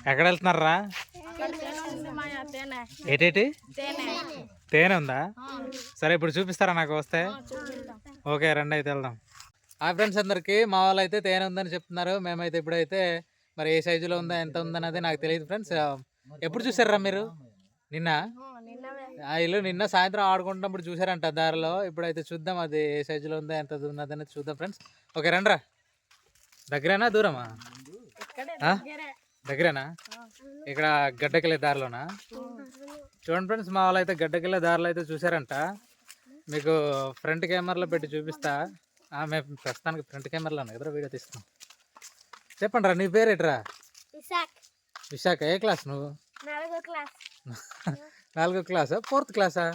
ఎక్కడ వెళ్తున్నారా? ఏటేటి తేనె ఉందా? సరే ఇప్పుడు చూపిస్తారా నాకు వస్తే? ఓకే రండి అయితే వెళ్దాం. ఫ్రెండ్స్ అందరికి మా వాళ్ళు అయితే తేనె ఉందని చెప్తున్నారు. మేమైతే ఇప్పుడైతే మరి ఏ సైజులో ఉందా ఎంత ఉందన్నది నాకు తెలియదు ఫ్రెండ్స్. ఎప్పుడు చూసారా మీరు? నిన్న ఇల్లు నిన్న సాయంత్రం ఆడుకుంటున్నప్పుడు చూసారంట దారిలో. ఇప్పుడైతే చూద్దాం అది ఏ సైజులో ఉందా ఎంత ఉన్నదని చూద్దాం ఫ్రెండ్స్. ఓకే రండ్రా. దగ్గరేనా దూరమా? దగ్గరేనా? ఇక్కడ గడ్డకెళ్ళే దారిలోనా? చూడండి ఫ్రెండ్స్ మా వాళ్ళు అయితే గడ్డకెళ్ళే దారిలో అయితే చూసారంట. మీకు ఫ్రంట్ కెమెరాలో పెట్టి చూపిస్తా. మేము ప్రస్తుతానికి ఫ్రంట్ కెమెరాలో ఎదురు వీడియో తీస్తాం. చెప్పండి రా నీ పేరు ఎట్రా? విశాఖ. ఏ క్లాస్ నువ్వు? 4వ క్లాసా 4th క్లాసా?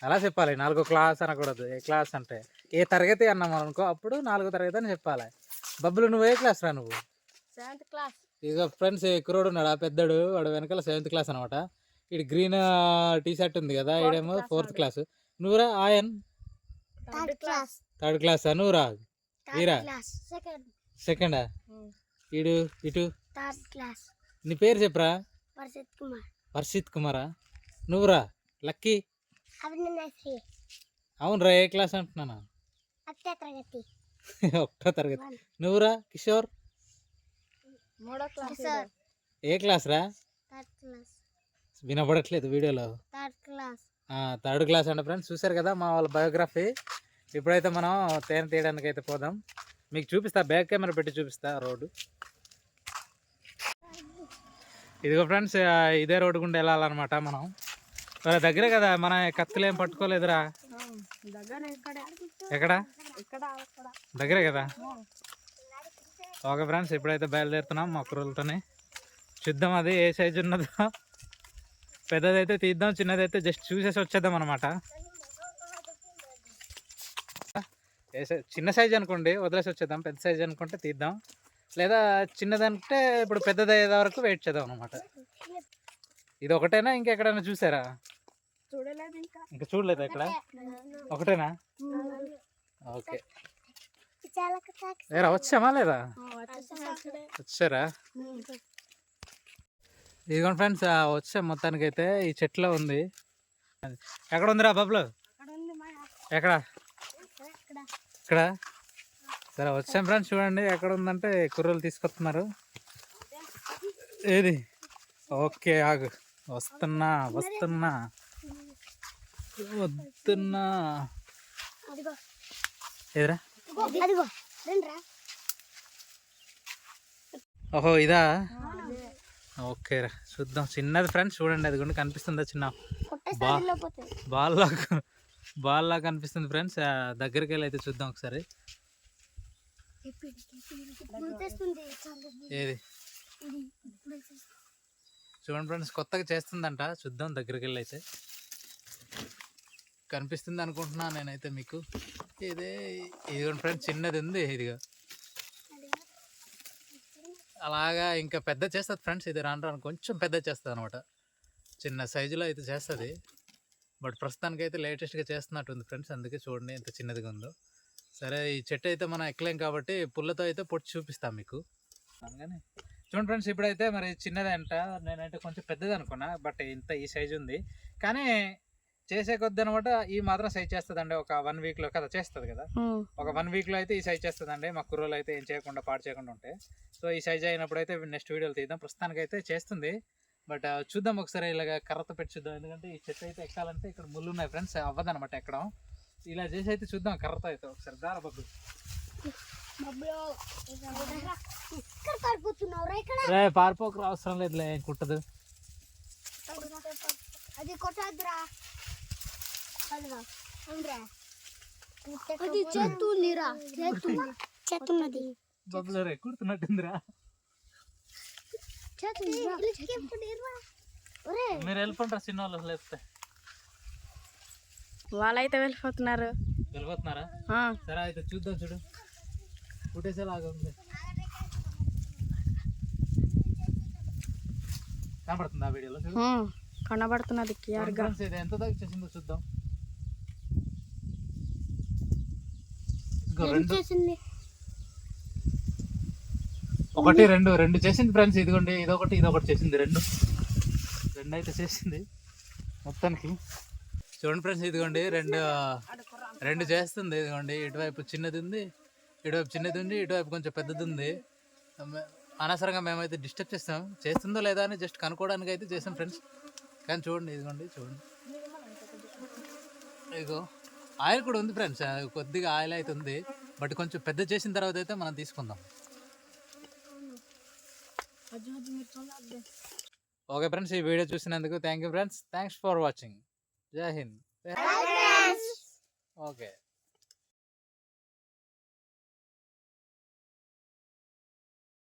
అలా చెప్పాలి. 4వ క్లాస్ అనకూడదు. ఏ క్లాస్ అంటే ఏ తరగతి అన్నాం అనుకో అప్పుడు 4వ తరగతి అని చెప్పాలి. బబ్బులు నువ్వు ఏ క్లాస్ రా? నువ్వు 7th క్లాస్. ఇక ఫ్రెండ్స్ కుర్రోడు ఉన్నాడు ఆ పెద్దడు, వాడు వెనకాల 7th క్లాస్ అనమాట. ఇటు గ్రీన్ టీ షర్ట్ ఉంది కదా, ఈడేమో 4th క్లాస్. నువ్వురా ఆయన్? 3rd క్లాసా? నువ్వురా వీరా? సెకండా? ఇటు ఇటు నీ పేరు చెప్పరా? వర్షిత్ కుమారా? నువ్వురా లక్కీ? అవునరా ఏ క్లాస్ అంటున్నాను? 1వ తరగతి. నువ్వురా కిషోర్? 3వ క్లాస్. ఏ క్లాస్ రా? వినపడట్లేదు వీడియోలో. 3rd క్లాస్ అంట ఫ్రెండ్స్. చూసారు కదా మా వాళ్ళ బయోగ్రఫీ. ఇప్పుడైతే మనం తేనె తీయడానికి అయితే పోదాం. మీకు చూపిస్తా, బ్యాక్ కెమెరా పెట్టి చూపిస్తా రోడ్డు. ఇదిగో ఫ్రెండ్స్ ఇదే రోడ్డు గుండా వెళ్ళాలన్నమాట మనం. దగ్గరే కదా, మన కత్తులు ఏం పట్టుకోలేదురా. ఎక్కడ? దగ్గరే కదా. ఓకే ఫ్రెండ్స్ ఇప్పుడైతే బయలుదేరుతున్నాం మా కుర్రలతోనే. చూద్దాం అది ఏ సైజు ఉన్నదో. పెద్దదైతే తీద్దాం, చిన్నదైతే జస్ట్ చూసేసి వచ్చేద్దాం అనమాట. చిన్న సైజు అనుకోండి వదిలేసి వచ్చేద్దాం, పెద్ద సైజు అనుకుంటే తీద్దాం, లేదా చిన్నదంటే ఇప్పుడు పెద్దది అయ్యే వరకు వెయిట్ చేద్దాం అనమాట. ఇది ఒకటేనా ఇంకెక్కడైనా చూసారా? ఇంకా చూడలేదు. ఇక్కడ ఒకటేనా? ఓకే. ఏరా వచ్చామా లేదా? వచ్చారా? ఇదిగోండి ఫ్రెండ్స్ వచ్చాం మొత్తానికి అయితే. ఈ చెట్లో ఉంది. ఎక్కడ ఉందిరా బబ్లు? ఎక్కడ? ఇక్కడ. సరే వచ్చాం ఫ్రెండ్స్. చూడండి ఎక్కడ ఉందంటే కుర్రలు తీసుకొస్తున్నారు. ఏది? ఓకే ఆగు, వస్తున్నా వస్తున్నా. ఏదిరా? ఓహో ఇదా? ఓకే రా చూద్దాం. చిన్నది ఫ్రెండ్స్ చూడండి, అది కూడా కనిపిస్తుందా? చిన్న బాల్ లాగా కనిపిస్తుంది ఫ్రెండ్స్. దగ్గరికి వెళ్ళి అయితే చూద్దాం ఒకసారి. ఏది? చూడండి ఫ్రెండ్స్ కొత్తగా చేస్తుందంట. చూద్దాం దగ్గరికి వెళ్ళి అయితే. కనిపిస్తుంది అనుకుంటున్నా నేనైతే మీకు. ఇదిగోండి ఫ్రెండ్స్ చిన్నది ఉంది. ఇదిగో అలాగా ఇంకా పెద్ద చేస్తుంది ఫ్రెండ్స్. ఇది రాను రాను కొంచెం పెద్ద చేస్తుంది అనమాట. చిన్న సైజులో అయితే చేస్తుంది, బట్ ప్రస్తుతానికి అయితే లేటెస్ట్గా చేస్తున్నట్టుంది ఫ్రెండ్స్. అందుకే చూడండి ఎంత చిన్నదిగా ఉందో. సరే ఈ చెట్టు అయితే మనం ఎక్కలేం కాబట్టి పుల్లతో అయితే పొట్టి చూపిస్తాం మీకు. అందుకని చూడండి ఫ్రెండ్స్ ఇప్పుడైతే మరి చిన్నది అంట. నేనంటే కొంచెం పెద్దది అనుకున్నా, బట్ ఇంత ఈ సైజు ఉంది. కానీ చేసే కొద్ది అనమాట ఈ మాత్రం సైజ్ చేస్తుందండి. ఒక 1 వీక్లో కదా చేస్తుంది కదా, ఒక 1 వీక్లో అయితే ఈ సైజ్ చేస్తుందండి. మా కుర్రోలు అయితే ఏం చేయకుండా పాడు చేయకుండా ఉంటాయి. సో ఈ సైజ్ అయినప్పుడు అయితే నెక్స్ట్ వీడియోలు తీద్దాం. ప్రస్తుతానికి అయితే చేస్తుంది, బట్ చూద్దాం ఒకసారి ఇలాగ కర్రతో పెట్టి చూద్దాం. ఎందుకంటే ఈ చెట్టు అయితే ఎక్కాలంటే ఇక్కడ ముళ్ళు ఉన్నాయి ఫ్రెండ్స్, అవ్వదనమాట ఎక్కడం. ఇలా చేసి అయితే చూద్దాం కర్రతో అయితే ఒకసారి. దారా బబ్బు రే పారిపోక అవసరం లేదులే, కుట్టదు. బబ్బులు రే కుడుతున్నట్టుందిరా. మీరు వెళ్ళిపోంటారా చిన్న వాళ్ళు? లేకపోతే వాళ్ళైతే వెళ్ళిపోతున్నారా? సరే అయితే చూద్దాం. చూడు కుట్టేసేలాగా ఉంది. కనబడుతుంది ఆ వీడియోలో? కనబడుతున్నది క్లియర్గా. ఇది ఎంత దాకా చేసిందో చూద్దాం. ఒకటి రెండు రెండు చేసింది ఫ్రెండ్స్. ఇదిగోండి ఇదొకటి ఇదొకటి చేసింది. రెండు అయితే చేసింది మొత్తానికి. చూడండి ఫ్రెండ్స్, ఇదిగోండి రెండు చేస్తుంది. ఇదిగోండి ఇటువైపు చిన్నది ఉంది, ఇటువైపు చిన్నది ఉంది, ఇటువైపు కొంచెం పెద్దది ఉంది. అనవసరంగా మేమైతే డిస్టర్బ్ చేస్తాం. చేస్తుందో లేదా అని జస్ట్ కనుక్కోవడానికి అయితే చేసాం ఫ్రెండ్స్. కానీ చూడండి, ఇదిగోండి చూడండి, ఇదిగో ఆయిల్ కూడా ఉంది ఫ్రెండ్స్. కొద్దిగా ఆయిల్ అయితే ఉంది. బట్ కొంచెం పెద్ద చేసిన తర్వాత అయితే మనం తీసుకుందాం. ఓకే ఫ్రెండ్స్, ఈ వీడియో చూసినందుకు thank you friends. Thanks for watching. జై హింద్. ఓకే.